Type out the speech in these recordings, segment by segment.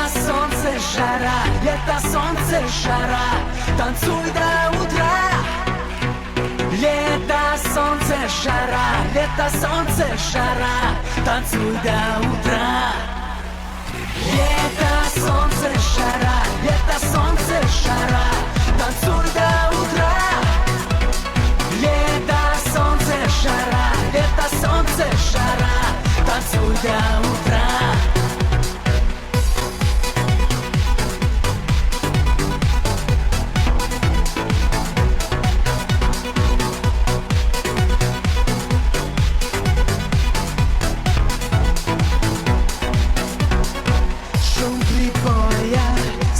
солнце, жара, лето, солнце, жара, танцуй до утра. Лето, солнце, жара, лето, солнце, жара, танцуй до утра. Лето, солнце, жара, лето, солнце, жара, танцуй до утра. Лето, солнце, жара, лето, солнце, жара, танцуй до утра.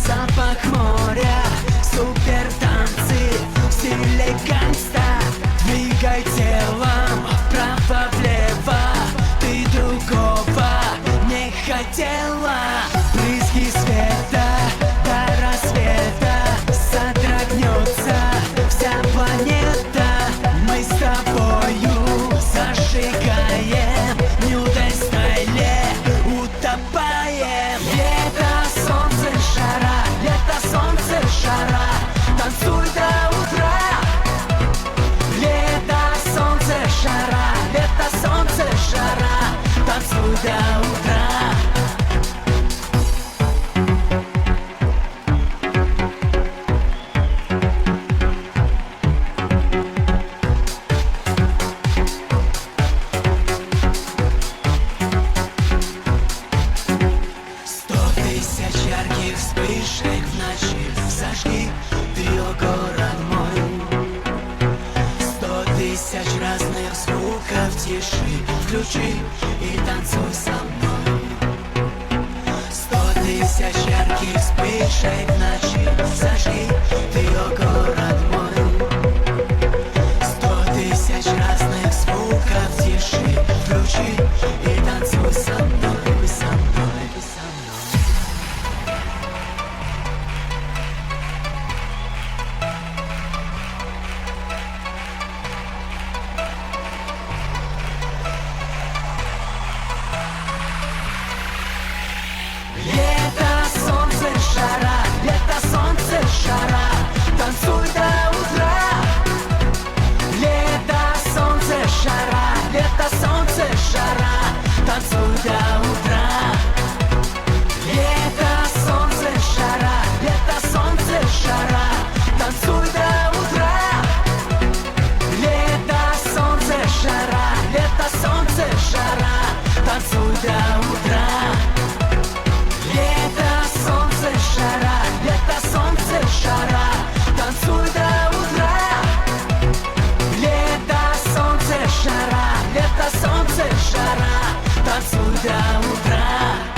Запах моря, супер танцы в стиле гангста. Двигай телом вправо-влево, ты другого не хотела. Брызги света до рассвета, содрогнется вся планета. Мы с тобою зажигаем, нюдой стайле утопаем. Лето, солнце, жара, лето, солнце, жара, танцуй до утра. Лето, солнце, жара, лето, солнце, жара, танцуй до утра. Ярких вспышек в ночи зажги, ты, о город мой. 100 тысяч разных звуков тиши включи и танцуй со мной. 100 тысяч ярких вспышек в ночи зажги, ты, о город мой. 100 тысяч разных звуков тиши включи и танцуй со мной, со мной, со мной. Лето, солнце, жара, лето, солнце, жара, танцуй до утра. Лето, солнце, жара, лето, солнце, жара, танцуй до утра. Лето, солнце, жара, лето, солнце, жара, танцуй до утра. Лето, солнце, жара, лето, солнце, жара, танцуй до утра. Лето, солнце, жара, лето, солнце, жара, танцуй до утра. Лето, солнце, жара, лето, солнце, жара, танцуй до утра.